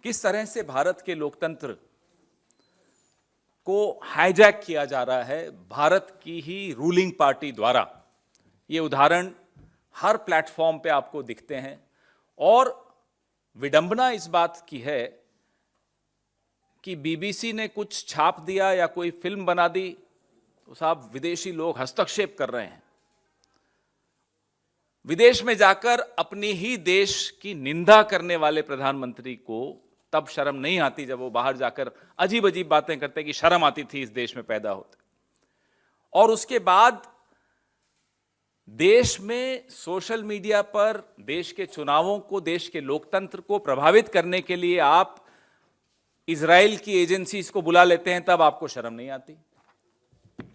किस तरह से भारत के लोकतंत्र को हाईजैक किया जा रहा है भारत की ही रूलिंग पार्टी द्वारा। ये उदाहरण हर प्लेटफॉर्म पे आपको दिखते हैं। और विडंबना इस बात की है कि बीबीसी ने कुछ छाप दिया या कोई फिल्म बना दी तो साहब विदेशी लोग हस्तक्षेप कर रहे हैं। विदेश में जाकर अपनी ही देश की निंदा करने वाले प्रधानमंत्री को तब शर्म नहीं आती जब वो बाहर जाकर अजीब अजीब बातें करते कि शर्म आती थी इस देश में पैदा होते। और उसके बाद देश में सोशल मीडिया पर देश के चुनावों को, देश के लोकतंत्र को प्रभावित करने के लिए आप इजराइल की एजेंसीज को बुला लेते हैं, तब आपको शर्म नहीं आती।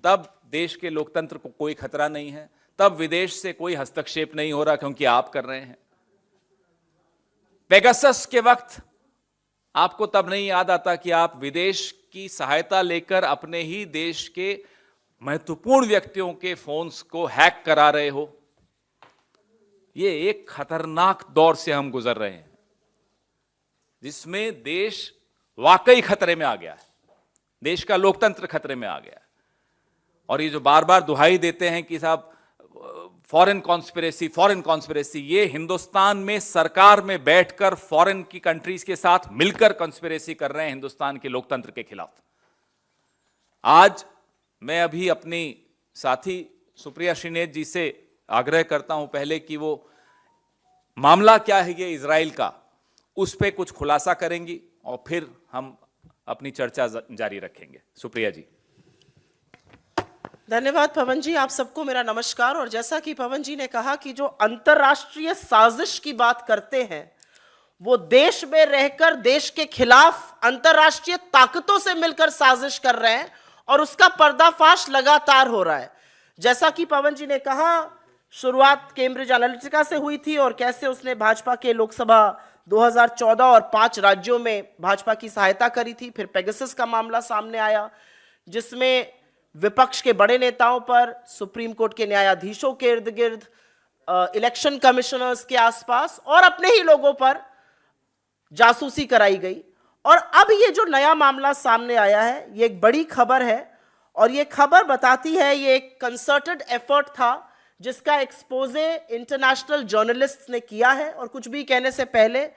तब देश के लोकतंत्र को कोई खतरा नहीं है, तब विदेश से कोई हस्तक्षेप नहीं हो रहा क्योंकि आप कर रहे हैं। पेगासस के वक्त आपको तब नहीं याद आता कि आप विदेश की सहायता लेकर अपने ही देश के महत्वपूर्ण व्यक्तियों के फोन्स को हैक करा रहे हो। ये एक खतरनाक दौर से हम गुजर रहे हैं जिसमें देश वाकई खतरे में आ गया है, देश का लोकतंत्र खतरे में आ गया है। और ये जो बार बार दुहाई देते हैं कि साहब फॉरेन कॉन्स्पिरेसी, ये हिंदुस्तान में सरकार में बैठकर फॉरेन की कंट्रीज के साथ मिलकर कॉन्स्पिरेसी कर रहे हैं हिंदुस्तान के लोकतंत्र के खिलाफ। आज मैं अभी अपनी साथी सुप्रिया श्रीनेत जी से आग्रह करता हूं पहले कि वो मामला क्या है ये इजराइल का, उस पर कुछ खुलासा करेंगी और फिर हम अपनी चर्चा जारी रखेंगे। सुप्रिया जी। धन्यवाद पवन जी, आप सबको मेरा नमस्कार। और जैसा कि पवन जी ने कहा कि जो अंतर्राष्ट्रीय साजिश की बात करते हैं वो देश में रहकर देश के खिलाफ अंतर्राष्ट्रीय ताकतों से मिलकर साजिश कर रहे हैं और उसका पर्दाफाश लगातार हो रहा है। जैसा कि पवन जी ने कहा, शुरुआत कैम्ब्रिज एनालिटिका से हुई थी और कैसे उसने भाजपा के लोकसभा 2014 और 5 राज्यों में भाजपा की सहायता करी थी। फिर पेगासस का मामला सामने आया जिसमें विपक्ष के बड़े नेताओं पर, सुप्रीम कोर्ट के न्यायाधीशों के इर्द गिर्द, इलेक्शन कमिश्नर्स के आसपास और अपने ही लोगों पर जासूसी कराई गई। और अब ये जो नया मामला सामने आया है ये एक बड़ी खबर है और ये खबर बताती है ये एक कंसर्टेड एफर्ट था जिसका एक्सपोजे इंटरनेशनल जर्नलिस्ट्स ने किया है। और कुछ भी कहने से पहले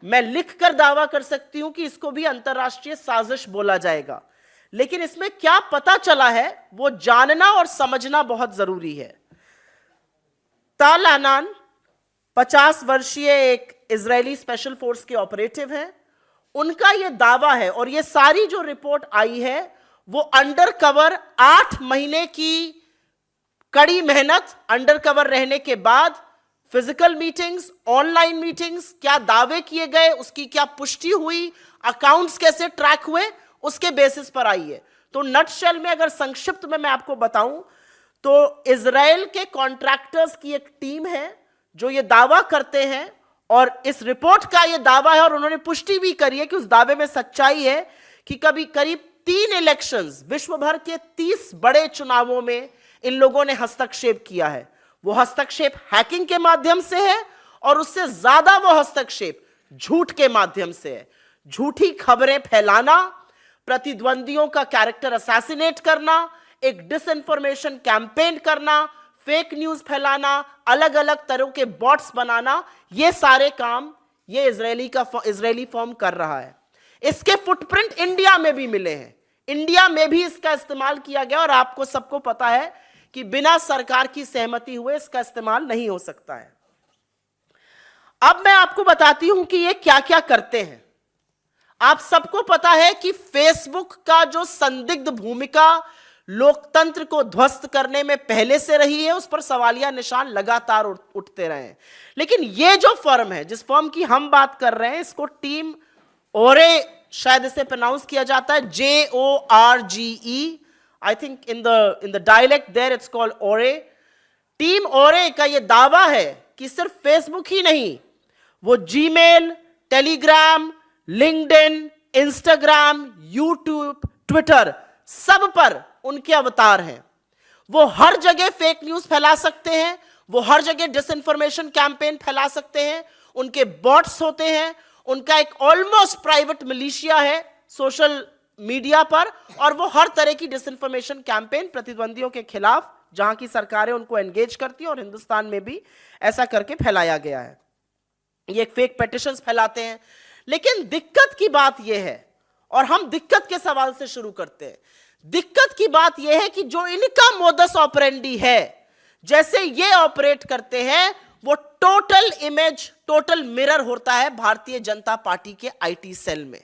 मैं लिखकर दावा कर सकती हूं कि इसको भी अंतर्राष्ट्रीय साजिश बोला जाएगा, लेकिन इसमें क्या पता चला है वो जानना और समझना बहुत जरूरी है। ताल अनान 50 वर्षीय एक इजरायली स्पेशल फोर्स के ऑपरेटिव हैं। उनका ये दावा है और ये सारी जो रिपोर्ट आई है वो अंडर कवर 8 महीने की कड़ी मेहनत, अंडर कवर रहने के बाद फिजिकल मीटिंग्स, ऑनलाइन मीटिंग्स, क्या दावे किए गए, उसकी क्या पुष्टि हुई, अकाउंट्स कैसे ट्रैक हुए, उसके बेसिस पर आई है। तो नटशेल में अगर संक्षिप्त में मैं आपको बताऊं तो इजराइल के कॉन्ट्रैक्टर्स की एक टीम है जो ये दावा करते हैं और इस रिपोर्ट का ये दावा है और उन्होंने पुष्टि भी करी है कि उस दावे में सच्चाई है कि कभी करीब 3 इलेक्शंस, विश्व भर के 30 बड़े चुनावों में इन लोगों ने हस्तक्षेप किया है। वो हस्तक्षेप हैकिंग के माध्यम से है और उससे ज्यादा वो हस्तक्षेप झूठ के माध्यम से है। झूठी खबरें फैलाना, प्रतिद्वंदियों का कैरेक्टर असैसिनेट करना, एक डिसइंफॉर्मेशन कैंपेन करना, फेक न्यूज फैलाना, अलग अलग तरह के बॉट्स बनाना, ये सारे काम ये इजरायली फर्म कर रहा है। इसके फुटप्रिंट इंडिया में भी मिले हैं, इंडिया में भी इसका इस्तेमाल किया गया और आपको सबको पता है कि बिना सरकार की सहमति हुए इसका इस्तेमाल नहीं हो सकता है। अब मैं आपको बताती हूं कि ये क्या क्या करते हैं। आप सबको पता है कि फेसबुक का जो संदिग्ध भूमिका लोकतंत्र को ध्वस्त करने में पहले से रही है, उस पर सवालिया निशान लगातार उठते रहे हैं। लेकिन ये जो फर्म है, जिस फर्म की हम बात कर रहे हैं, इसको टीम ओरे, शायद इसे प्रोनाउंस किया जाता है JORGE, I think in the dialect there it's called ओरे। टीम ओरे का ये दावा है कि सिर्फ फेसबुक ही नहीं, वो Gmail, Telegram, LinkedIn, Instagram, YouTube, Twitter, सब पर उनके अवतार हैं। वो हर जगह फेक न्यूज फैला सकते हैं, वो हर जगह डिसइंफॉर्मेशन कैंपेन फैला सकते हैं, उनके बॉट्स होते हैं, उनका एक ऑलमोस्ट प्राइवेट मिलिशिया है सोशल मीडिया पर, और वो हर तरह की डिसइंफॉर्मेशन कैंपेन प्रतिद्वंदियों के खिलाफ जहां की सरकारें उनको एंगेज करती हैं, और हिंदुस्तान में भी ऐसा करके फैलाया गया है। ये फेक पेटिशंस फैलाते हैं। लेकिन दिक्कत की बात यह है, और हम दिक्कत के सवाल से शुरू करते हैं। दिक्कत की बात यह है कि जो इनका मोडस ऑपरेंडी है, जैसे ये ऑपरेट करते हैं, वो टोटल इमेज, टोटल मिरर होता है भारतीय जनता पार्टी के आईटी सेल में।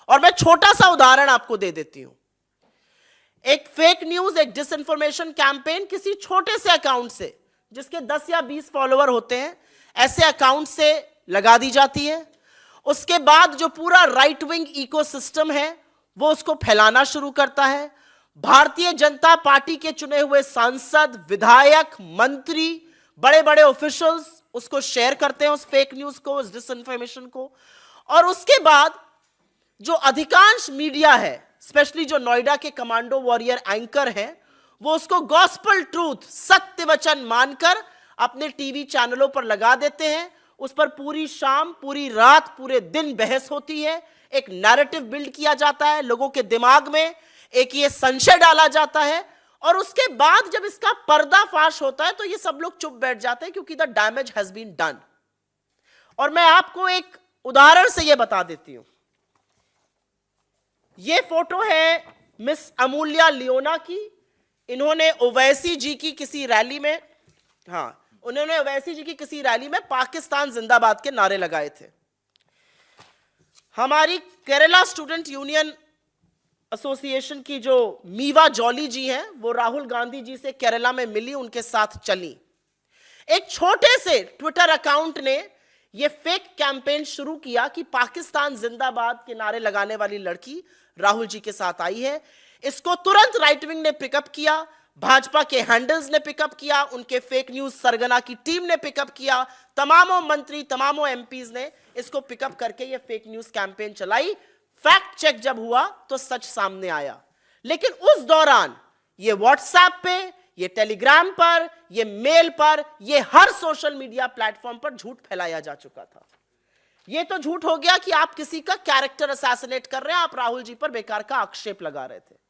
और मैं छोटा सा उदाहरण आपको दे देती हूं। एक फेक न्यूज, एक डिसइंफॉर्मेशन कैंपेन किसी छोटे से अकाउंट से, जिसके 10 या 20 फॉलोअर होते हैं, ऐसे अकाउंट से लगा दी जाती है। उसके बाद जो पूरा राइट विंग इकोसिस्टम है वो उसको फैलाना शुरू करता है। भारतीय जनता पार्टी के चुने हुए सांसद, विधायक, मंत्री, बड़े बड़े ऑफिशियल्स उसको शेयर करते हैं, उस फेक न्यूज को, उस डिसइंफॉर्मेशन को। और उसके बाद जो अधिकांश मीडिया है, स्पेशली जो नोएडा के कमांडो वॉरियर एंकर हैं, वो उसको गॉस्पल ट्रूथ, सत्य वचन मानकर अपने टीवी चैनलों पर लगा देते हैं। उस पर पूरी शाम, पूरी रात, पूरे दिन बहस होती है, एक नैरेटिव बिल्ड किया जाता है, लोगों के दिमाग में एक ये संशय डाला जाता है। और उसके बाद जब इसका पर्दाफाश होता है तो ये सब लोग चुप बैठ जाते हैं, क्योंकि the damage has been done. और मैं आपको एक उदाहरण से ये बता देती हूं। ये फोटो है मिस अमूल्या लियोना की। इन्होंने ओवैसी जी की किसी रैली में, उन्होंने ओवैसी जी की किसी रैली में पाकिस्तान जिंदाबाद के नारे लगाए थे। हमारी केरला स्टूडेंट यूनियन एसोसिएशन की जो मीवा जॉली जी हैं, वो राहुल गांधी जी से केरला में मिली, उनके साथ चली। एक छोटे से ट्विटर अकाउंट ने यह फेक कैंपेन शुरू किया कि पाकिस्तान जिंदाबाद के नारे लगाने वाली लड़की राहुल जी के साथ आई है। इसको तुरंत राइट विंग ने पिकअप किया, भाजपा के हैंडल्स ने पिकअप किया, उनके फेक न्यूज सरगना की टीम ने पिकअप किया, तमामों मंत्री, तमामों एमपीज ने इसको पिकअप करके ये फेक न्यूज कैंपेन चलाई। फैक्ट चेक जब हुआ तो सच सामने आया। लेकिन उस दौरान ये व्हाट्सएप पे, ये टेलीग्राम पर, ये मेल पर, ये हर सोशल मीडिया प्लेटफॉर्म पर झूठ फैलाया जा चुका था। ये तो झूठ हो गया कि आप किसी का कैरेक्टर असैसिनेट कर रहे हैं, आप राहुल जी पर बेकार का आक्षेप लगा रहे थे।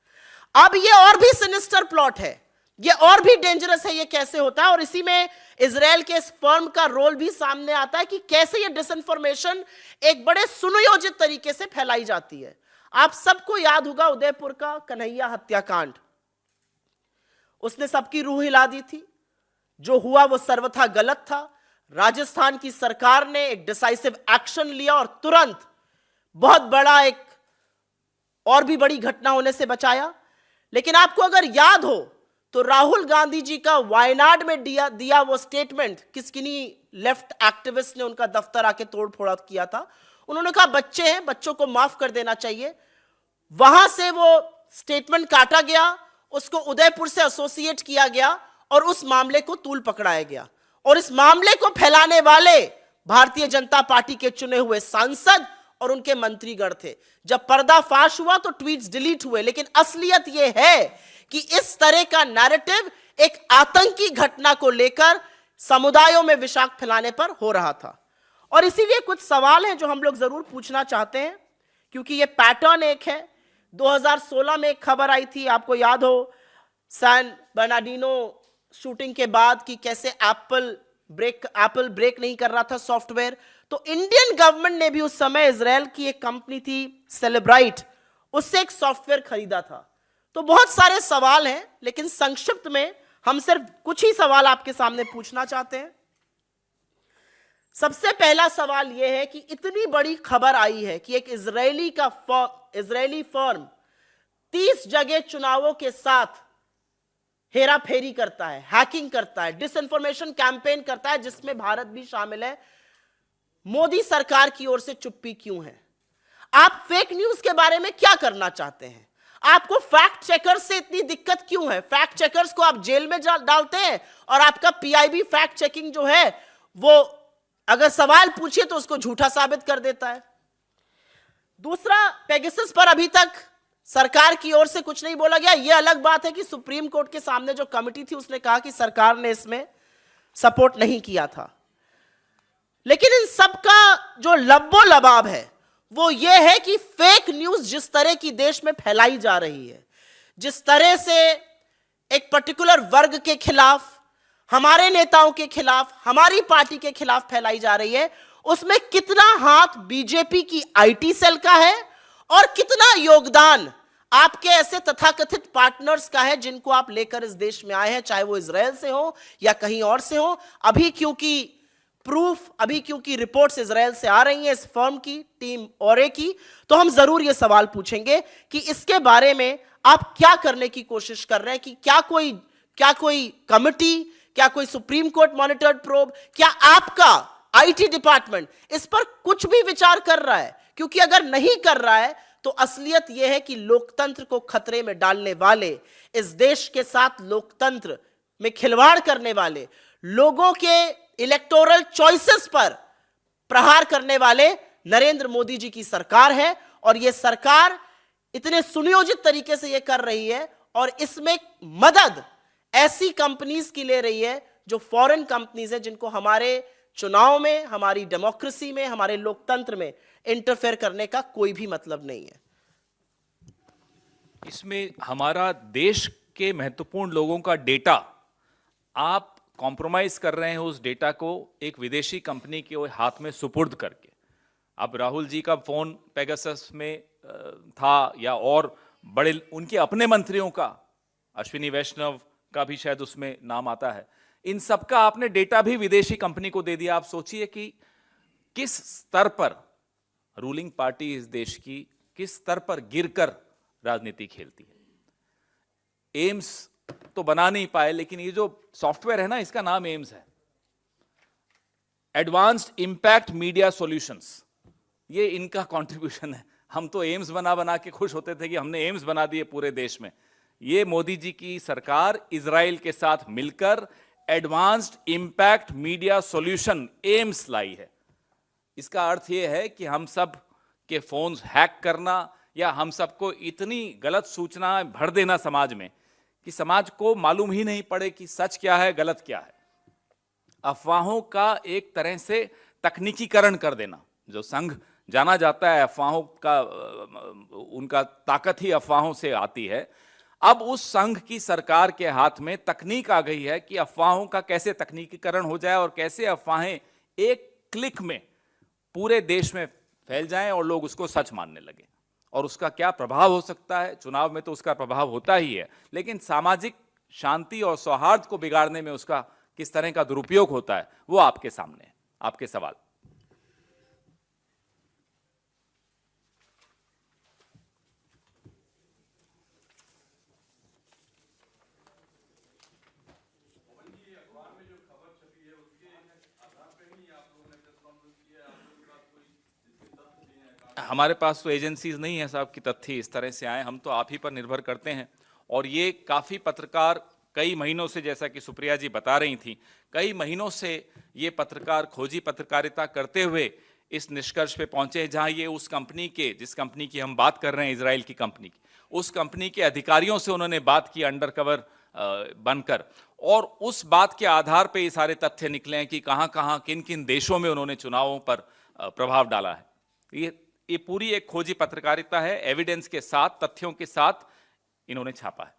अब ये और भी सिनिस्टर प्लॉट है, ये और भी डेंजरस है। ये कैसे होता है, और इसी में इजराइल के इस फर्म का रोल भी सामने आता है कि कैसे ये डिसइंफॉर्मेशन एक बड़े सुनियोजित तरीके से फैलाई जाती है। आप सबको याद होगा उदयपुर का कन्हैया हत्याकांड, उसने सबकी रूह हिला दी थी। जो हुआ वो सर्वथा गलत था। राजस्थान की सरकार ने एक डिसाइसिव एक्शन लिया और तुरंत बहुत बड़ा एक और भी बड़ी घटना होने से बचाया। लेकिन आपको अगर याद हो तो राहुल गांधी जी का वायनाड में दिया वो स्टेटमेंट, किन्हीं लेफ्ट एक्टिविस्ट ने उनका दफ्तर आके तोड़ फोड़ किया था। उन्होंने कहा बच्चे हैं, बच्चों को माफ कर देना चाहिए। वहां से वो स्टेटमेंट काटा गया, उसको उदयपुर से एसोसिएट किया गया और उस मामले को तूल पकड़ाया गया। और इस मामले को फैलाने वाले भारतीय जनता पार्टी के चुने हुए सांसद और उनके मंत्रीगण थे। जब पर्दाफाश हुआ तो ट्वीट्स डिलीट हुए। लेकिन असलियत यह है कि इस तरह का नैरेटिव एक आतंकी घटना को लेकर समुदायों में विषाक्त फैलाने पर हो रहा था। और इसीलिए कुछ सवाल हैं जो हम लोग जरूर पूछना चाहते हैं, क्योंकि यह पैटर्न एक है। 2016 में एक खबर आई थी, आपको याद हो, सैन बर्नार्डिनो शूटिंग के बाद कि कैसे एप्पल ब्रेक नहीं कर रहा था सॉफ्टवेयर। तो इंडियन गवर्नमेंट ने भी उस समय इजराइल की एक कंपनी थी सेलिब्राइट, उससे एक सॉफ्टवेयर खरीदा था। तो बहुत सारे सवाल हैं, लेकिन संक्षिप्त में हम सिर्फ कुछ ही सवाल आपके सामने पूछना चाहते हैं। सबसे पहला सवाल यह है कि इतनी बड़ी खबर आई है कि एक इजरायली फर्म 30 जगह चुनावों के साथ हेरा फेरी करता है, हैकिंग करता है, डिसइंफॉर्मेशन कैंपेन करता है, जिसमें भारत भी शामिल है। मोदी सरकार की ओर से चुप्पी क्यों है? आप फेक न्यूज के बारे में क्या करना चाहते हैं? आपको फैक्ट चेकर्स से इतनी दिक्कत क्यों है? फैक्ट चेकर्स को आप जेल में डालते हैं और आपका पीआईबी फैक्ट चेकिंग जो है वो अगर सवाल पूछिए तो उसको झूठा साबित कर देता है। दूसरा, पेगासस पर अभी तक सरकार की ओर से कुछ नहीं बोला गया। यह अलग बात है कि सुप्रीम कोर्ट के सामने जो कमिटी थी उसने कहा कि सरकार ने इसमें सपोर्ट नहीं किया था। लेकिन इन सब का जो लब्बो लबाब है वो ये है कि फेक न्यूज जिस तरह की देश में फैलाई जा रही है, जिस तरह से एक पर्टिकुलर वर्ग के खिलाफ, हमारे नेताओं के खिलाफ, हमारी पार्टी के खिलाफ फैलाई जा रही है, उसमें कितना हाथ बीजेपी की आईटी सेल का है और कितना योगदान आपके ऐसे तथाकथित पार्टनर्स का है जिनको आप लेकर इस देश में आए हैं, चाहे वो इजराइल से हो या कहीं और से हो। अभी क्योंकि रिपोर्ट्स इजराइल से आ रही हैं, इस फर्म की टीम औरे की, तो हम जरूर ये सवाल पूछेंगे कि इसके बारे में आप क्या करने की कोशिश कर रहे हैं, कि क्या कोई कमिटी, क्या कोई सुप्रीम कोर्ट मॉनिटर्ड प्रोब, क्या आपका आईटी डिपार्टमेंट इस पर कुछ भी विचार कर रहा है? क्योंकि अगर नहीं कर रहा है तो असलियत यह है कि लोकतंत्र को खतरे में डालने वाले, इस देश के साथ लोकतंत्र में खिलवाड़ करने वाले, लोगों के इलेक्टोरल चॉइसेस पर प्रहार करने वाले नरेंद्र मोदी जी की सरकार है। और यह सरकार इतने सुनियोजित तरीके से यह कर रही है और इसमें मदद ऐसी कंपनीज की ले रही है जो फॉरेन कंपनीज है, जिनको हमारे चुनाव में, हमारी डेमोक्रेसी में, हमारे लोकतंत्र में इंटरफेयर करने का कोई भी मतलब नहीं है। इसमें हमारा देश के महत्वपूर्ण लोगों का डेटा आप कॉम्प्रोमाइज कर रहे हैं, उस डेटा को एक विदेशी कंपनी के हाथ में सुपुर्द करके। अब राहुल जी का फोन पेगासस में था, या और बड़े उनके अपने मंत्रियों का, अश्विनी वैष्णव का भी शायद उसमें नाम आता है, इन सब का आपने डेटा भी विदेशी कंपनी को दे दिया। आप सोचिए कि किस स्तर पर रूलिंग पार्टी इस देश की किस स्तर पर गिरकर राजनीति खेलती है। एम्स तो बना नहीं पाए, लेकिन ये जो सॉफ्टवेयर है ना, इसका नाम एम्स है, एडवांस्ड इंपैक्ट मीडिया सॉल्यूशंस, ये इनका कंट्रीब्यूशन है। हम तो एम्स बना बना के खुश होते थे कि हमने एम्स बना दिए पूरे देश में। ये मोदी जी की सरकार इजराइल के साथ मिलकर advanced impact media solution AIMS लाई है। इसका अर्थ यह है कि हम सब के फोन्स हैक करना, या हम सबको इतनी गलत सूचना भर देना समाज में कि समाज को मालूम ही नहीं पड़े कि सच क्या है, गलत क्या है। अफवाहों का एक तरह से तकनीकीकरण कर देना, जो संघ जाना जाता है अफवाहों का, उनका ताकत ही अफवाहों से आती है। अब उस संघ की सरकार के हाथ में तकनीक आ गई है कि अफवाहों का कैसे तकनीकीकरण हो जाए और कैसे अफवाहें एक क्लिक में पूरे देश में फैल जाएं और लोग उसको सच मानने लगें। और उसका क्या प्रभाव हो सकता है, चुनाव में तो उसका प्रभाव होता ही है, लेकिन सामाजिक शांति और सौहार्द को बिगाड़ने में उसका किस तरह का दुरुपयोग होता है, वो आपके सामने है। आपके सवाल। हमारे पास तो एजेंसीज नहीं है साहब कि तथ्य इस तरह से आए, हम तो आप ही पर निर्भर करते हैं। और ये काफ़ी पत्रकार कई महीनों से, जैसा कि सुप्रिया जी बता रही थी, कई महीनों से ये पत्रकार खोजी पत्रकारिता करते हुए इस निष्कर्ष पे पहुंचे हैं, जहां ये उस कंपनी के, जिस कंपनी की हम बात कर रहे हैं, इजराइल की कंपनी की, उस कंपनी के अधिकारियों से उन्होंने बात की अंडर कवर बनकर, और उस बात के आधार पर ये सारे तथ्य निकले हैं कि कहाँ कहाँ किन किन देशों में उन्होंने चुनावों पर प्रभाव डाला है। ये पूरी एक खोजी पत्रकारिता है, एविडेंस के साथ, तथ्यों के साथ इन्होंने छापा है।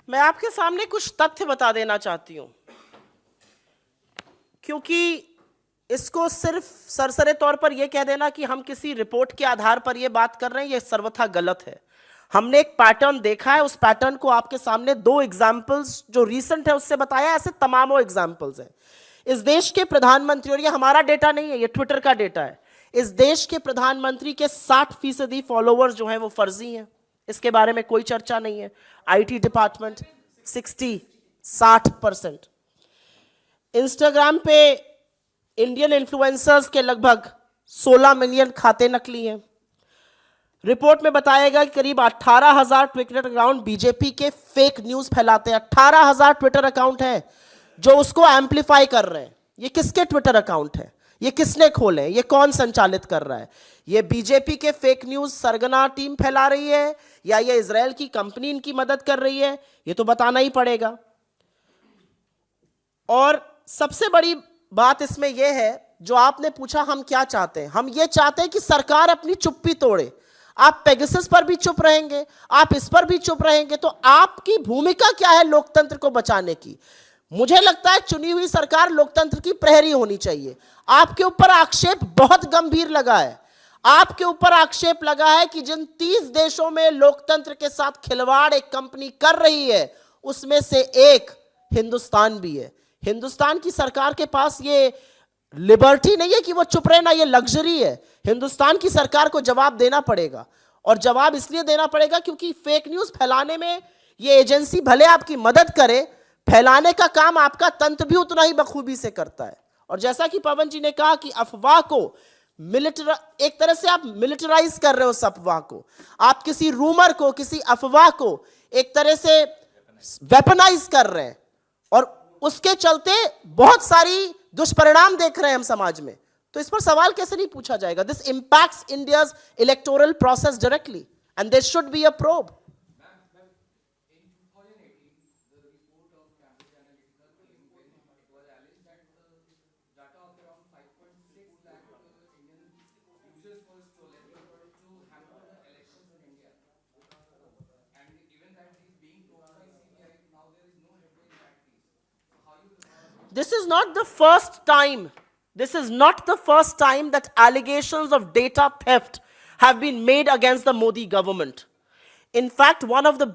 मैं आपके सामने कुछ तथ्य बता देना चाहती हूं, क्योंकि इसको सिर्फ सरसरे तौर पर यह कह देना कि हम किसी रिपोर्ट के आधार पर यह बात कर रहे हैं, यह सर्वथा गलत है। हमने एक पैटर्न देखा है, उस पैटर्न को आपके सामने दो एग्जाम्पल्स जो रीसेंट है उससे बताया, ऐसे तमामों एग्जाम्पल्स हैं। इस देश के प्रधानमंत्री, और ये हमारा डेटा नहीं है, ये ट्विटर का डेटा है, इस देश के प्रधानमंत्री के 60% फॉलोअर्स जो हैं वो फर्जी हैं, इसके बारे में कोई चर्चा नहीं है। आईटी डिपार्टमेंट 60% इंस्टाग्राम पे इंडियन इन्फ्लुएंसर्स के लगभग 16 मिलियन खाते नकली हैं। रिपोर्ट में बताया गया कि करीब 18,000 ट्विटर अकाउंट बीजेपी के फेक न्यूज फैलाते हैं। 18,000 ट्विटर अकाउंट हैं जो उसको एम्पलीफाई कर रहे हैं। ये किसके ट्विटर अकाउंट है? ये किसने खोले, ये कौन संचालित कर रहा है? ये बीजेपी के फेक न्यूज सरगना टीम फैला रही है या ये इजराइल की कंपनी इनकी मदद कर रही है? ये तो बताना ही पड़ेगा। और सबसे बड़ी बात इसमें यह है, जो आपने पूछा हम क्या चाहते हैं, हम ये चाहते हैं कि सरकार अपनी चुप्पी तोड़े। आप पेगासस पर भी चुप रहेंगे, आप इस पर भी चुप रहेंगे, तो आपकी भूमिका क्या है लोकतंत्र को बचाने की? मुझे लगता है चुनी हुई सरकार लोकतंत्र की प्रहरी होनी चाहिए। आपके ऊपर आक्षेप बहुत गंभीर लगा है। आपके ऊपर आक्षेप लगा है कि जिन 30 देशों में लोकतंत्र के साथ खिलवाड़ एक कंपनी कर रही है, उसमें से एक हिंदुस्तान भी है। हिंदुस्तान की सरकार के पास ये लिबर्टी नहीं है कि वो चुप रहे ना, ये लग्जरी है। हिंदुस्तान की सरकार को जवाब देना पड़ेगा, और जवाब इसलिए देना पड़ेगा क्योंकि फेक न्यूज फैलाने में ये एजेंसी भले आपकी मदद करे, फैलाने का काम आपका तंत्र भी उतना ही बखूबी से करता है। और जैसा कि पवन जी ने कहा कि अफवाह को एक तरह से आप मिलिटराइज कर रहे हो उस अफवाह को, आप किसी रूमर को, किसी अफवाह को एक तरह से वेपनाइज कर रहे हैं, और उसके चलते बहुत सारी दुष्परिणाम देख रहे हैं हम समाज में। तो इस पर सवाल कैसे नहीं पूछा जाएगा? This impacts India's electoral process directly and there should be a probe. This is not the first time. This is not the first time that allegations of data theft have been made against the Modi government. In fact, one of the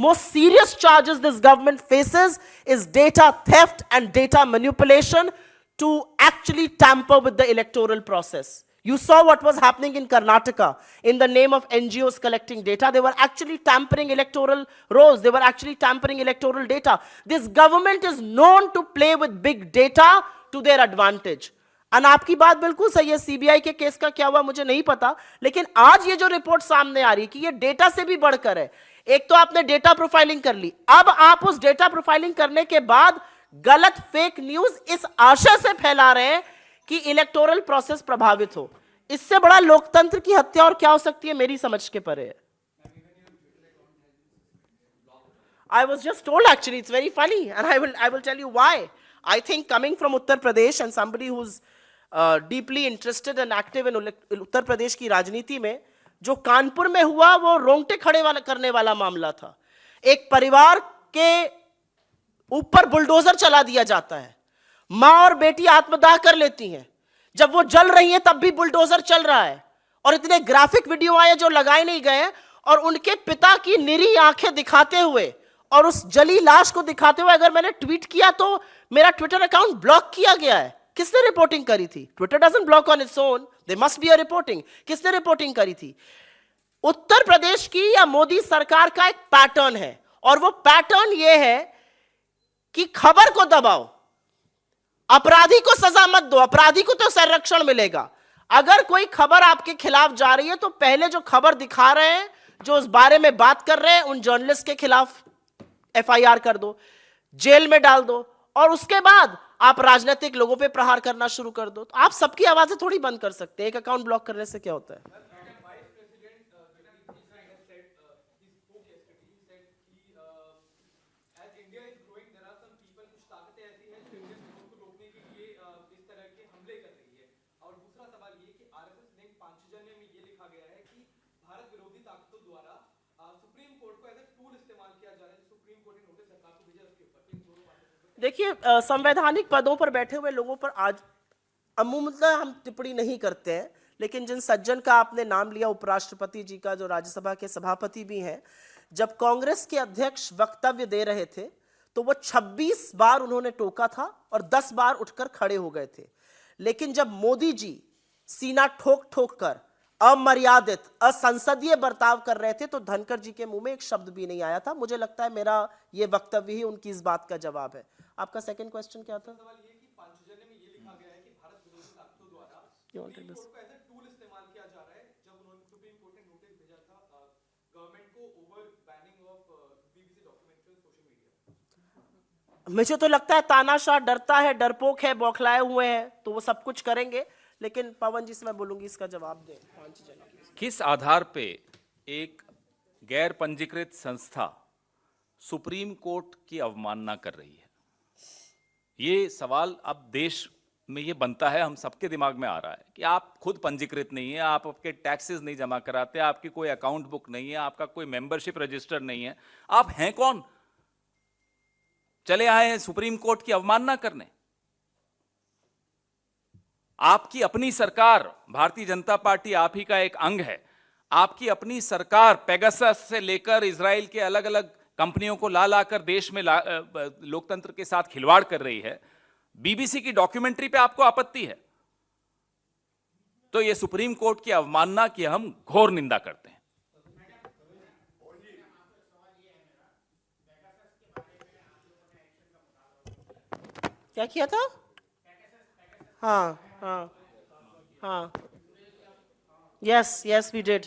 most serious charges this government faces is data theft and data manipulation to actually tamper with the electoral process. You saw what was happening in Karnataka in the name of NGOs collecting data. They were actually tampering electoral rolls. They were actually tampering electoral data. This government is known to play with big data to their advantage. और आपकी बात बिल्कुल सही है, CBI के case का क्या हुआ मुझे नहीं पता, लेकिन आज ये जो रिपोर्ट सामने आ रही है कि ये डेटा से भी बढ़कर है। एक तो आपने डेटा प्रोफाइलिंग कर ली, अब आप उस डेटा प्रोफाइलिंग करने के बाद गलत फेक न्यूज इस आशय से फैला रहे हैं कि इलेक्टोरल प्रोसेस प्रभावित हो। इससे बड़ा लोकतंत्र की हत्या और क्या हो सकती है, मेरी समझ के परे है। I was just told actually, it's very funny, and I will tell you why. I think coming from Uttar Pradesh and somebody who's deeply interested and active in Uttar Pradesh की राजनीति में, जो कानपुर में हुआ वो रोंगटे खड़े करने वाला मामला था। एक परिवार के ऊपर बुलडोजर चला दिया जाता है, मां और बेटी आत्मदाह कर लेती हैं, जब वो जल रही हैं तब भी बुलडोजर चल रहा है, और इतने ग्राफिक वीडियो आए जो लगाए नहीं गए, और उनके पिता की निरी आंखें दिखाते हुए और उस जली लाश को दिखाते हुए अगर मैंने ट्वीट किया तो मेरा ट्विटर अकाउंट ब्लॉक किया गया है। किसने रिपोर्टिंग करी थी? Twitter doesn't block on its own, there must be a reporting. किसने रिपोर्टिंग करी थी? उत्तर प्रदेश की या मोदी सरकार का एक पैटर्न है, और वो पैटर्न ये है कि खबर को दबाओ, अपराधी को सजा मत दो, अपराधी को तो संरक्षण मिलेगा। अगर कोई खबर आपके खिलाफ जा रही है तो पहले जो खबर दिखा रहे हैं, जो उस बारे में बात कर रहे हैं, उन जर्नलिस्ट के खिलाफ एफआईआर कर दो, जेल में डाल दो, और उसके बाद आप राजनीतिक लोगों पे प्रहार करना शुरू कर दो। तो आप सबकी आवाजें थोड़ी बंद कर सकते हैं, एक अकाउंट ब्लॉक करने से क्या होता है? देखिए, संवैधानिक पदों पर बैठे हुए लोगों पर आज अमूमतः हम टिप्पणी नहीं करते हैं, लेकिन जिन सज्जन का आपने नाम लिया, उपराष्ट्रपति जी का, जो राज्यसभा के सभापति भी हैं, जब कांग्रेस के अध्यक्ष वक्तव्य दे रहे थे तो वो 26 बार उन्होंने टोका था और 10 बार उठकर खड़े हो गए थे। लेकिन जब मोदी जी सीना ठोक ठोक कर अमर्यादित, असंसदीय बर्ताव कर रहे थे तो धनखड़ जी के मुंह में एक शब्द भी नहीं आया था। मुझे लगता है मेरा ये वक्तव्य ही उनकी इस बात का जवाब है। आपका सेकंड क्वेश्चन क्या था? सवाल ये कि पांचजन्य में ये लिखा गया है कि भारत विरोधी ताकतों द्वारा सुप्रीम कोर्ट को एज अ टूल इस्तेमाल किया जा रहा है। जब उन्होंने सुप्रीम कोर्ट ने नोटिस भेजा था गवर्नमेंट को over banning of BBC documentary social media. मुझे तो लगता है तानाशाह डरता है, डरपोक है, बौखलाए हुए हैं, तो वो सब कुछ करेंगे। लेकिन पवन जी से मैं बोलूंगी इसका जवाब दें। किस आधार पे एक गैर पंजीकृत संस्था सुप्रीम कोर्ट की अवमानना कर रही है? ये सवाल अब देश में ये बनता है, हम सबके दिमाग में आ रहा है कि आप खुद पंजीकृत नहीं है, आप आपके टैक्सेस नहीं जमा कराते, आपकी कोई अकाउंट बुक नहीं है, आपका कोई मेंबरशिप रजिस्टर नहीं है, आप हैं कौन? चले आए हैं सुप्रीम कोर्ट की अवमानना करने। आपकी अपनी सरकार, भारतीय जनता पार्टी आप ही का एक अंग है, आपकी अपनी सरकार पेगासस से लेकर इजराइल के अलग अलग कंपनियों को ला लाकर देश में लोकतंत्र के साथ खिलवाड़ कर रही है। बीबीसी की डॉक्यूमेंट्री पे आपको आपत्ति है, तो यह सुप्रीम कोर्ट की अवमानना की हम घोर निंदा करते हैं। क्या किया था? हाँ हाँ हाँ, यस यस वी डिड।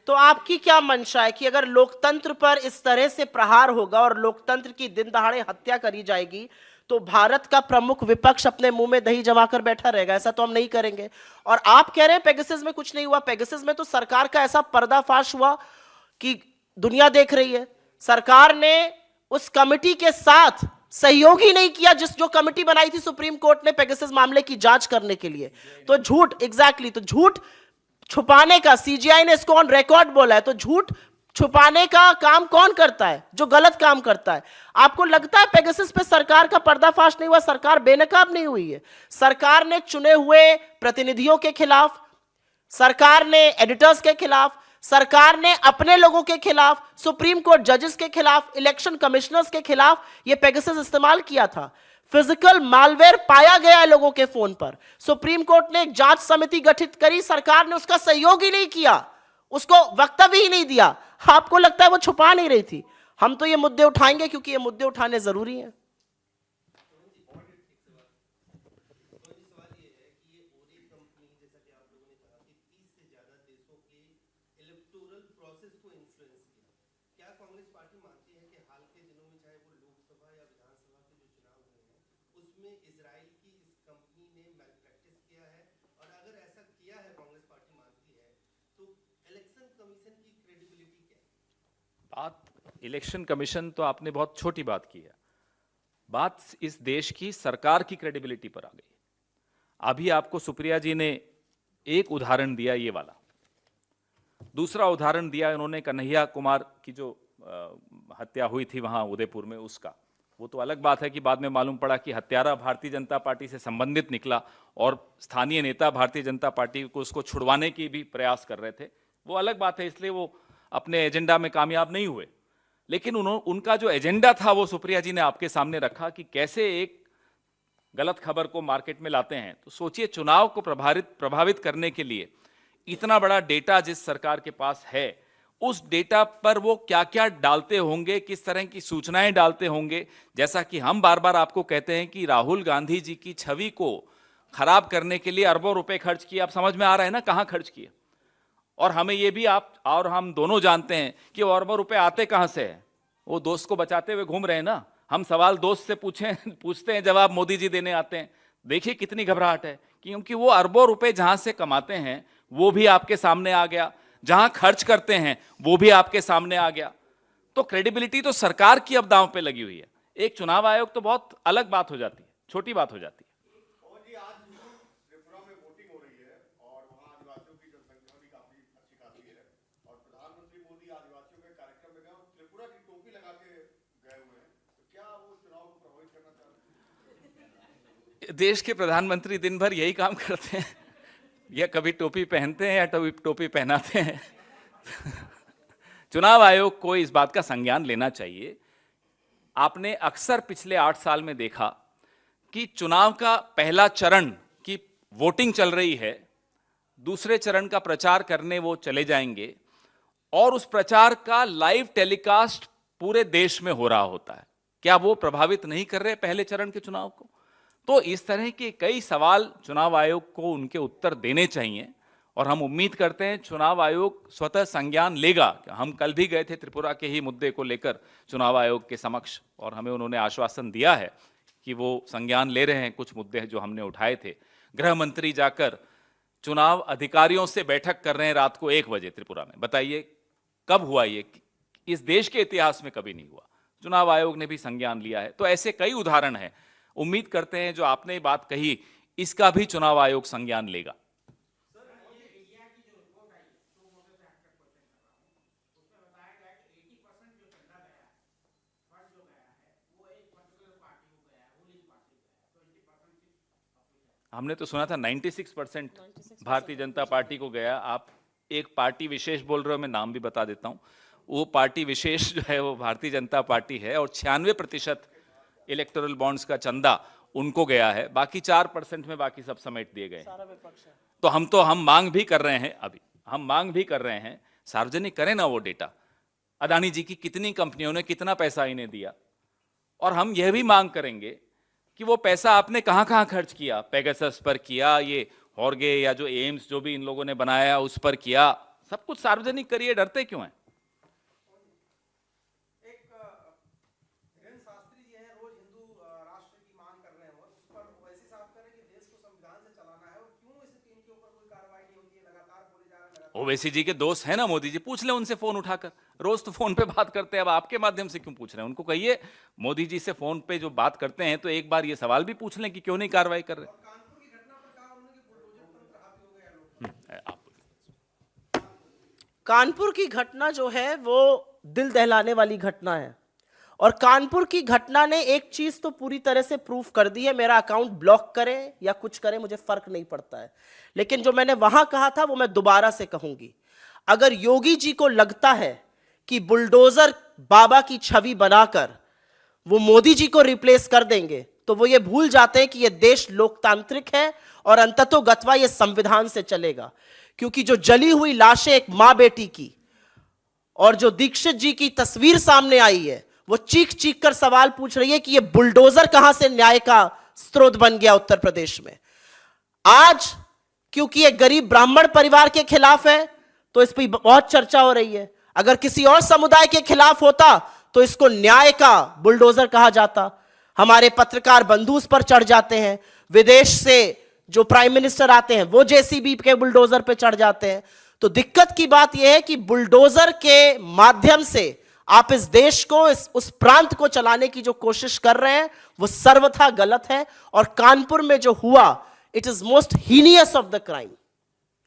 तो आपकी क्या मंशा है कि अगर लोकतंत्र पर इस तरह से प्रहार होगा और लोकतंत्र की दिन दहाड़े हत्या करी जाएगी, तो भारत का प्रमुख विपक्ष अपने मुंह में दही जमाकर बैठा रहेगा? ऐसा तो हम नहीं करेंगे। और आप कह रहे हैं पेगासस में कुछ नहीं हुआ। पेगासस में तो सरकार का ऐसा पर्दाफाश हुआ कि दुनिया देख रही है। सरकार ने उस कमेटी के साथ सहयोग ही नहीं किया जो कमेटी बनाई थी सुप्रीम कोर्ट ने पेगासस मामले की जांच करने के लिए। तो झूठ, एग्जैक्टली, तो झूठ छुपाने का सीजीआई ने इसको ऑन रिकॉर्ड बोला है। तो झूठ छुपाने का काम कौन करता है? जो गलत काम करता है। आपको लगता है पेगासस पे सरकार का पर्दाफाश नहीं हुआ? सरकार बेनकाब नहीं हुई है। सरकार ने चुने हुए प्रतिनिधियों के खिलाफ, सरकार ने एडिटर्स के खिलाफ, सरकार ने अपने लोगों के खिलाफ, सुप्रीम कोर्ट जजेस के खिलाफ, इलेक्शन कमिश्नर्स के खिलाफ यह पेगासस इस्तेमाल किया था। फिजिकल मालवेयर पाया गया है लोगों के फोन पर। सुप्रीम कोर्ट ने एक जांच समिति गठित करी, सरकार ने उसका सहयोग ही नहीं किया, उसको वक्तव्य ही नहीं दिया। आपको लगता है वो छुपा नहीं रही थी? हम तो ये मुद्दे उठाएंगे क्योंकि ये मुद्दे उठाने जरूरी हैं। बात इलेक्शन कमीशन तो आपने बहुत छोटी बात की है। बात इस देश की सरकार की क्रेडिबिलिटी पर आ गई। अभी आपको सुप्रिया जी ने एक उदाहरण दिया, ये वाला। दूसरा उदाहरण दिया इन्होंने कन्हैया कुमार की जो हत्या हुई थी वहां उदयपुर में, उसका। वो तो अलग बात है कि बाद में मालूम पड़ा कि हत्यारा भारतीय जनता पार्टी से संबंधित निकला और स्थानीय नेता भारतीय जनता पार्टी को उसको छुड़वाने की भी प्रयास कर रहे थे। वो अलग बात है, इसलिए वो अपने एजेंडा में कामयाब नहीं हुए। लेकिन उनका जो एजेंडा था वो सुप्रिया जी ने आपके सामने रखा कि कैसे एक गलत खबर को मार्केट में लाते हैं। तो सोचिए, चुनाव को प्रभावित करने के लिए इतना बड़ा डेटा जिस सरकार के पास है, उस डेटा पर वो क्या क्या डालते होंगे, किस तरह की सूचनाएं डालते होंगे। जैसा कि हम बार बार आपको कहते हैं कि राहुल गांधी जी की छवि को खराब करने के लिए अरबों रुपए खर्च किए। आप समझ में आ रहा है ना कहां खर्च किए? और हमें ये भी आप और हम दोनों जानते हैं कि वो अरबों रुपए आते कहां से हैं। वो दोस्त को बचाते हुए घूम रहे हैं ना। हम सवाल दोस्त से पूछते हैं, जवाब मोदी जी देने आते हैं। देखिए कितनी घबराहट है, क्योंकि वो अरबों रुपए जहां से कमाते हैं वो भी आपके सामने आ गया, जहां खर्च करते हैं वो भी आपके सामने आ गया। तो क्रेडिबिलिटी तो सरकार की अब दांव पे लगी हुई है। एक चुनाव आयोग तो बहुत अलग बात हो जाती है, छोटी बात हो जाती है। देश के प्रधानमंत्री दिन भर यही काम करते हैं, या कभी टोपी पहनते हैं या टोपी पहनाते हैं। चुनाव आयोग को इस बात का संज्ञान लेना चाहिए। आपने अक्सर पिछले 8 साल में देखा कि चुनाव का पहला चरण की वोटिंग चल रही है, दूसरे चरण का प्रचार करने वो चले जाएंगे और उस प्रचार का लाइव टेलीकास्ट पूरे देश में हो रहा होता है। क्या वो प्रभावित नहीं कर रहे पहले चरण के चुनाव को? तो इस तरह के कई सवाल चुनाव आयोग को उनके उत्तर देने चाहिए और हम उम्मीद करते हैं चुनाव आयोग स्वतः संज्ञान लेगा। हम कल भी गए थे त्रिपुरा के ही मुद्दे को लेकर चुनाव आयोग के समक्ष, और हमें उन्होंने आश्वासन दिया है कि वो संज्ञान ले रहे हैं कुछ मुद्दे जो हमने उठाए थे। गृह मंत्री जाकर चुनाव अधिकारियों से बैठक कर रहे हैं रात को 1 बजे त्रिपुरा में। बताइए कब हुआ ये? इस देश के इतिहास में कभी नहीं हुआ। चुनाव आयोग ने भी संज्ञान लिया है। तो ऐसे कई उदाहरण हैं। उम्मीद करते हैं जो आपने बात कही इसका भी चुनाव आयोग संज्ञान लेगा। हमने तो सुना था 96% भारतीय जनता पार्टी को गया। आप एक पार्टी विशेष बोल रहे हो, मैं नाम भी बता देता हूं। वो पार्टी विशेष जो है वो भारतीय जनता पार्टी है, और 96% इलेक्टोरल बॉन्ड्स का चंदा उनको गया है। बाकी 4% में बाकी सब समेट दिए गए। तो हम मांग भी कर रहे हैं, अभी हम मांग भी कर रहे हैं, सार्वजनिक करें ना वो डेटा, अदानी जी की कितनी कंपनियों ने कितना पैसा इन्हें दिया। और हम यह भी मांग करेंगे कि वो पैसा आपने कहां कहां खर्च किया। पेगासस पर किया, ये हॉर्गे या जो एम्स जो भी इन लोगों ने बनाया उस पर किया। सब कुछ सार्वजनिक करिए, डरते क्यों हैं? शास्त्री जी हैं, रोज हिंदू राष्ट्र की मांग कर रहे हैं, और उस पर वैसे साफ करें कि देश को संविधान से चलाना है, और क्यों इनके ऊपर कोई कार्रवाई नहीं होती है, लगातार बोले जा रहे हैं। ओवैसी जी के दोस्त हैं ना मोदी जी, पूछ ले उनसे फोन उठाकर। रोज तो फोन पे बात करते हैं, अब आपके माध्यम से क्यों पूछ रहे हैं? उनको कहिए मोदी जी से फोन पे जो बात करते हैं तो एक बार ये सवाल भी पूछ लें कि क्यों नहीं कार्रवाई कर रहे। कानपुर की घटना पर कहा उन्होंने कि बुलडोजर तंत्र हावी हो गया। आप कानपुर की घटना जो है वो दिल दहलाने वाली घटना है, और कानपुर की घटना ने एक चीज तो पूरी तरह से प्रूफ कर दी है, मेरा अकाउंट ब्लॉक करें या कुछ करें मुझे फर्क नहीं पड़ता है। लेकिन जो मैंने वहां कहा था वो मैं दोबारा से कहूंगी। अगर योगी जी को लगता है कि बुलडोजर बाबा की छवि बनाकर वो मोदी जी को रिप्लेस कर देंगे, तो वो ये भूल जाते हैं कि ये देश लोकतांत्रिक है और अंततोगत्वा ये संविधान से चलेगा। क्योंकि जो जली हुई लाशें एक मां बेटी की, और जो दीक्षित जी की तस्वीर सामने आई है, वो चीख चीख कर सवाल पूछ रही है कि ये बुलडोजर कहां से न्याय का स्रोत बन गया उत्तर प्रदेश में। आज क्योंकि ये गरीब ब्राह्मण परिवार के खिलाफ है तो इस पर बहुत चर्चा हो रही है। अगर किसी और समुदाय के खिलाफ होता तो इसको न्याय का बुलडोजर कहा जाता। हमारे पत्रकार बंधु उस पर चढ़ जाते हैं, विदेश से जो प्राइम मिनिस्टर आते हैं वो जेसीबी के बुलडोजर पे चढ़ जाते हैं। तो दिक्कत की बात यह है कि बुलडोजर के माध्यम से आप इस देश को, उस प्रांत को चलाने की जो कोशिश कर रहे हैं वो सर्वथा गलत है। और कानपुर में जो हुआ, it is most heinous of the crime.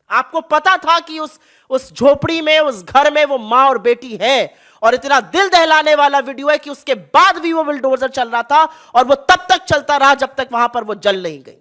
आपको पता था कि उस झोपड़ी में, उस घर में वो मां और बेटी है, और इतना दिल दहलाने वाला वीडियो है कि उसके बाद भी वो बुलडोजर चल रहा था, और वो तब तक चलता रहा जब तक वहां पर वो जल नहीं गई।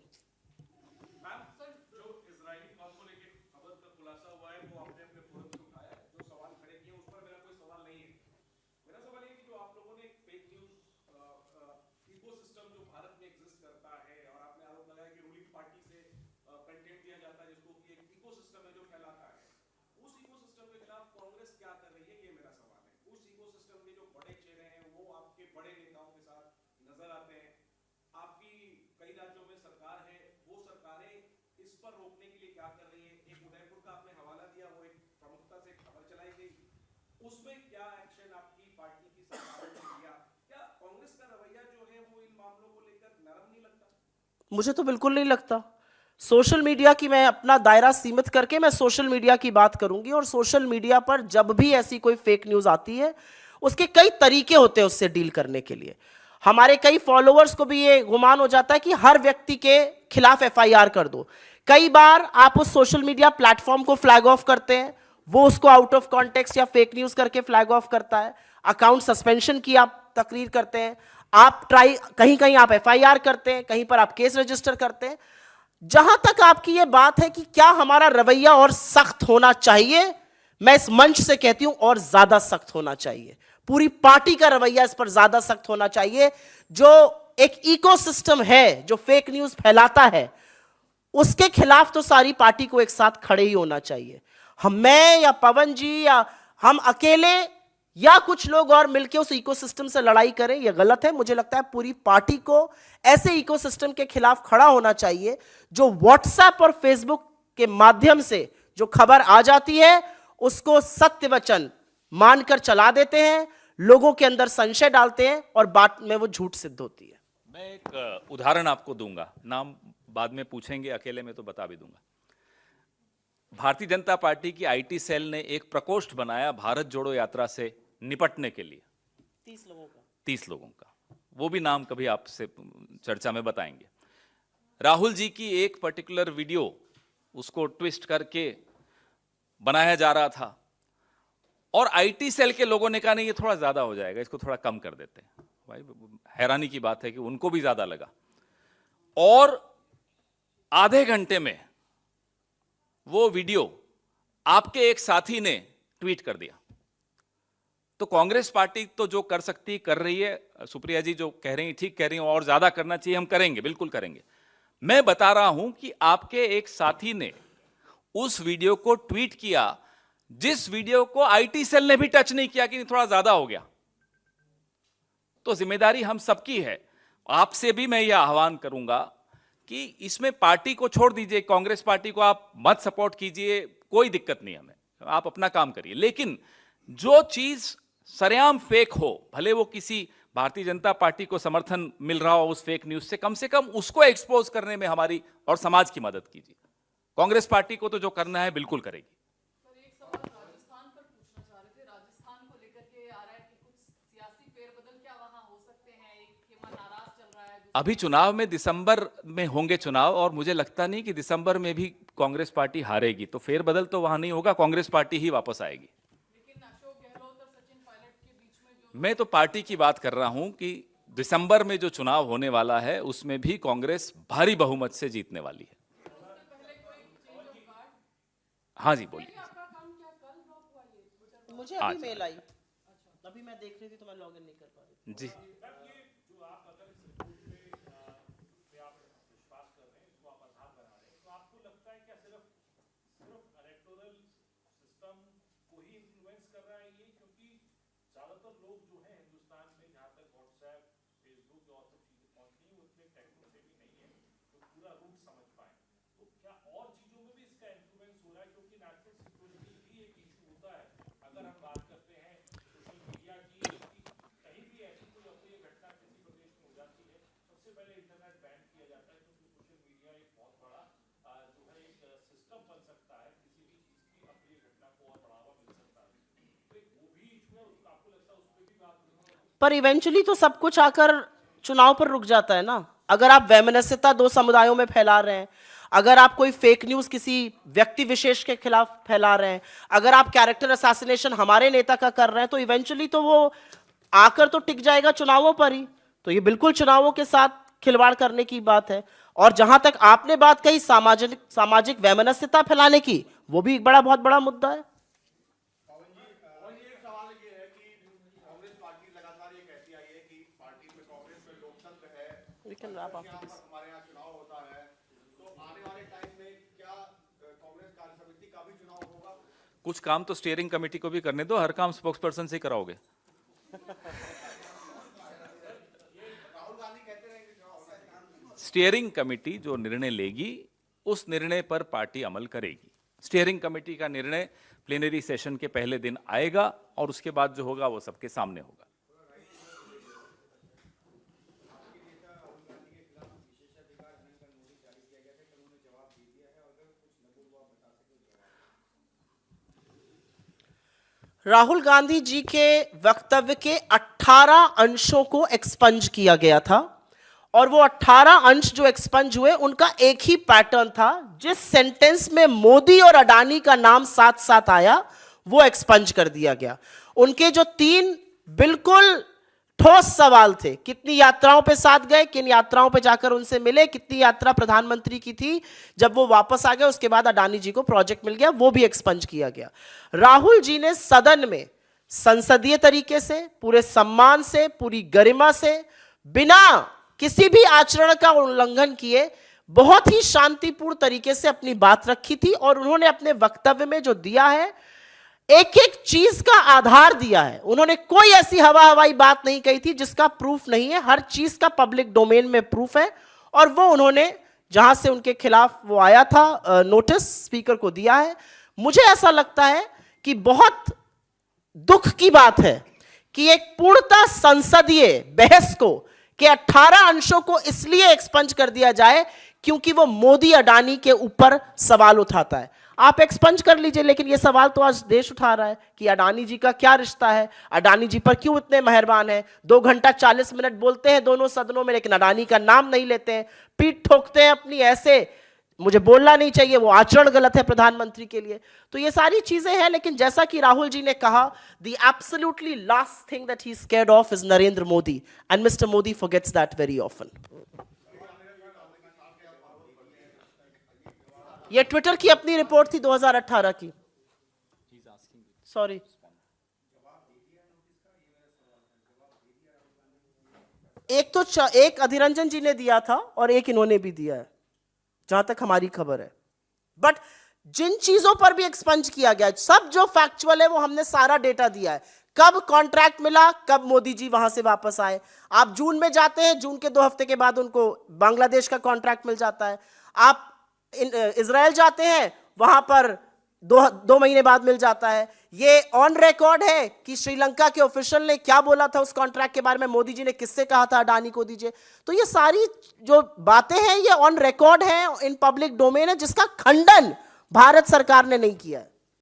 उसमें क्या एक्शन आपकी पार्टी की सरकार ने लिया? क्या कांग्रेस का रवैया जो है वो इन मामलों को लेकर नरम नहीं लगता? मुझे तो बिल्कुल नहीं लगता। सोशल मीडिया की, मैं अपना दायरा सीमित करके मैं सोशल मीडिया की बात करूंगी, और सोशल मीडिया पर जब भी ऐसी कोई फेक न्यूज आती है उसके कई तरीके होते हैं उससे डील करने के लिए। हमारे कई फॉलोअर्स को भी ये गुमान हो जाता है कि हर व्यक्ति के खिलाफ एफआईआर कर दो। कई बार आप उस सोशल मीडिया प्लेटफॉर्म को फ्लैग ऑफ करते हैं, वो उसको आउट ऑफ कॉन्टेक्स्ट या फेक न्यूज करके फ्लैग ऑफ करता है। अकाउंट सस्पेंशन की आप तकरीर करते हैं, आप कहीं कहीं आप एफआईआर करते हैं, कहीं पर आप केस रजिस्टर करते हैं। जहां तक आपकी ये बात है कि क्या हमारा रवैया और सख्त होना चाहिए, मैं इस मंच से कहती हूं और ज्यादा सख्त होना चाहिए। पूरी पार्टी का रवैया इस पर ज्यादा सख्त होना चाहिए। जो एक इकोसिस्टम है जो फेक न्यूज फैलाता है, उसके खिलाफ तो सारी पार्टी को एक साथ खड़े ही होना चाहिए। मैं या पवन जी या हम अकेले या कुछ लोग और मिलकर उस इकोसिस्टम से लड़ाई करें, यह गलत है। मुझे लगता है पूरी पार्टी को ऐसे इकोसिस्टम के खिलाफ खड़ा होना चाहिए जो व्हाट्सएप और फेसबुक के माध्यम से जो खबर आ जाती है उसको सत्य वचन मानकर चला देते हैं, लोगों के अंदर संशय डालते हैं और बात में वो झूठ सिद्ध होती है। मैं एक उदाहरण आपको दूंगा, नाम बाद में पूछेंगे, अकेले में तो बता भी दूंगा। भारतीय जनता पार्टी की आईटी सेल ने एक प्रकोष्ठ बनाया भारत जोड़ो यात्रा से निपटने के लिए, 30 लोगों का। 30 लोगों का, वो भी नाम कभी आपसे चर्चा में बताएंगे। राहुल जी की एक पर्टिकुलर वीडियो उसको ट्विस्ट करके बनाया जा रहा था और आईटी सेल के लोगों ने कहा नहीं ये थोड़ा ज्यादा हो जाएगा, इसको थोड़ा कम कर देते हैं। भाई हैरानी की बात है कि उनको भी ज्यादा लगा और आधे घंटे में वो वीडियो आपके एक साथी ने ट्वीट कर दिया। तो कांग्रेस पार्टी तो जो कर सकती कर रही है, सुप्रिया जी जो कह रही हैं ठीक कह रही हैं, और ज्यादा करना चाहिए, हम करेंगे, बिल्कुल करेंगे। मैं बता रहा हूं कि आपके एक साथी ने उस वीडियो को ट्वीट किया जिस वीडियो को आईटी सेल ने भी टच नहीं किया कि थोड़ा ज्यादा हो गया। तो जिम्मेदारी हम सबकी है। आपसे भी मैं यह आह्वान करूंगा कि इसमें पार्टी को छोड़ दीजिए, कांग्रेस पार्टी को आप मत सपोर्ट कीजिए, कोई दिक्कत नहीं हमें, आप अपना काम करिए, लेकिन जो चीज सरेआम फेक हो, भले वो किसी भारतीय जनता पार्टी को समर्थन मिल रहा हो उस फेक न्यूज से कम उसको एक्सपोज करने में हमारी और समाज की मदद कीजिए। कांग्रेस पार्टी को तो जो करना है बिल्कुल करेगी। एक सवाल राजस्थान पर पूछना चाह रहे थे, राजस्थान को लेकर के आ रहा है कि कुछ सियासी फेरबदल क्या वहां हो सकते हैं? एक खेमा नाराज चल रहा है, अभी चुनाव में दिसंबर में होंगे चुनाव और मुझे लगता नहीं कि दिसंबर में भी कांग्रेस पार्टी हारेगी, तो फेरबदल तो वहां नहीं होगा, कांग्रेस पार्टी ही वापस आएगी। लेकिन अशोक गहलोत और सचिन पायलट के बीच में जो मैं तो पार्टी की बात कर रहा हूं कि दिसंबर में जो चुनाव होने वाला है उसमें भी कांग्रेस भारी बहुमत से जीतने वाली है। हाँ जी बोलिए। मुझे अभी मेल आई, अभी मैं देख रही थी तो मैं लॉगिन नहीं कर पा रही जी पर इवेंचुअली तो सब कुछ आकर चुनाव पर रुक जाता है ना। अगर आप वैमनस्यता दो समुदायों में फैला रहे हैं, अगर आप कोई फेक न्यूज किसी व्यक्ति विशेष के खिलाफ फैला रहे हैं, अगर आप कैरेक्टर असैसिनेशन हमारे नेता का कर रहे हैं, तो इवेंचुअली तो वो आकर तो टिक जाएगा चुनावों पर ही। तो ये बिल्कुल चुनावों के साथ खिलवाड़ करने की बात है। और जहां तक आपने बात कही सामाजिक वैमनस्यता फैलाने की, वो भी एक बहुत बड़ा मुद्दा है। हमारे यहाँ चुनाव होता है, तो आने वाले टाइम में क्या कांग्रेस कार्य समिति का भी चुनाव होगा? कुछ काम तो स्टीयरिंग कमेटी को भी करने दो, हर काम स्पोक्स पर्सन से ही कराओगे। स्टीयरिंग कमेटी जो निर्णय लेगी उस निर्णय पर पार्टी अमल करेगी। स्टीयरिंग कमेटी का निर्णय प्लेनरी सेशन के पहले दिन आएगा और उसके बाद जो होगा वो सबके सामने होगा। राहुल गांधी जी के वक्तव्य के 18 अंशों को एक्सपंज किया गया था और वो 18 अंश जो एक्सपंज हुए उनका एक ही पैटर्न था। जिस सेंटेंस में मोदी और अडानी का नाम साथ साथ आया वो एक्सपंज कर दिया गया। उनके जो 3 बिल्कुल ठोस सवाल थे, कितनी यात्राओं पे साथ गए, किन यात्राओं पे जाकर उनसे मिले, कितनी यात्रा प्रधानमंत्री की थी, जब वो वापस आ गए उसके बाद अडानी जी को प्रोजेक्ट मिल गया, वो भी एक्सपंज किया गया। राहुल जी ने सदन में संसदीय तरीके से, पूरे सम्मान से, पूरी गरिमा से, बिना किसी भी आचरण का उल्लंघन किए बहुत ही शांतिपूर्ण तरीके से अपनी बात रखी थी और उन्होंने अपने वक्तव्य में जो दिया है एक एक चीज का आधार दिया है। उन्होंने कोई ऐसी हवाई बात नहीं कही थी जिसका प्रूफ नहीं है, हर चीज का पब्लिक डोमेन में प्रूफ है और वो उन्होंने जहां से उनके खिलाफ वो आया था नोटिस स्पीकर को दिया है, मुझे ऐसा लगता है कि बहुत दुख की बात है कि एक पूर्णतः संसदीय बहस को के 18 अंशों को इसलिए एक्सपंज कर दिया जाए क्योंकि वो मोदी अडानी के ऊपर सवाल उठाता है। आप एक्सपंज कर लीजिए, लेकिन ये सवाल तो आज देश उठा रहा है कि अडानी जी का क्या रिश्ता है, अडानी जी पर क्यों इतने मेहरबान है। 2 घंटा 40 मिनट बोलते हैं दोनों सदनों में, लेकिन अडानी का नाम नहीं लेते हैं, पीठ ठोकते हैं अपनी। ऐसे मुझे बोलना नहीं चाहिए, वो आचरण गलत है प्रधानमंत्री के लिए। तो ये सारी चीजें हैं, लेकिन जैसा कि राहुल जी ने कहा, the absolutely last thing that he is scared of is Narendra Modi, and mister Modi forgets that very often. ये ट्विटर की अपनी रिपोर्ट थी 2018 की। सॉरी, एक अधिरंजन जी ने दिया था और एक इन्होंने भी दिया है, जहां तक हमारी खबर है। बट जिन चीजों पर भी एक्सपंज किया गया, सब जो फैक्चुअल है वो हमने सारा डेटा दिया है। कब कॉन्ट्रैक्ट मिला, कब मोदी जी वहां से वापस आए। आप जून में जाते हैं, जून के 2 हफ्ते के बाद उनको बांग्लादेश का कॉन्ट्रैक्ट मिल जाता है। आप इजराइल जाते हैं, वहां पर 2 महीने बाद मिल जाता है। ये ऑन रिकॉर्ड है कि श्रीलंका के ऑफिशियल ने क्या बोला था उस कॉन्ट्रैक्ट के बारे में, मोदी जी ने किससे कहा था अडानी को दीजिए। तो ये सारी जो बातें हैं ये ऑन रिकॉर्ड है, इन पब्लिक डोमेन है, जिसका खंडन भारत सरकार ने नहीं किया है।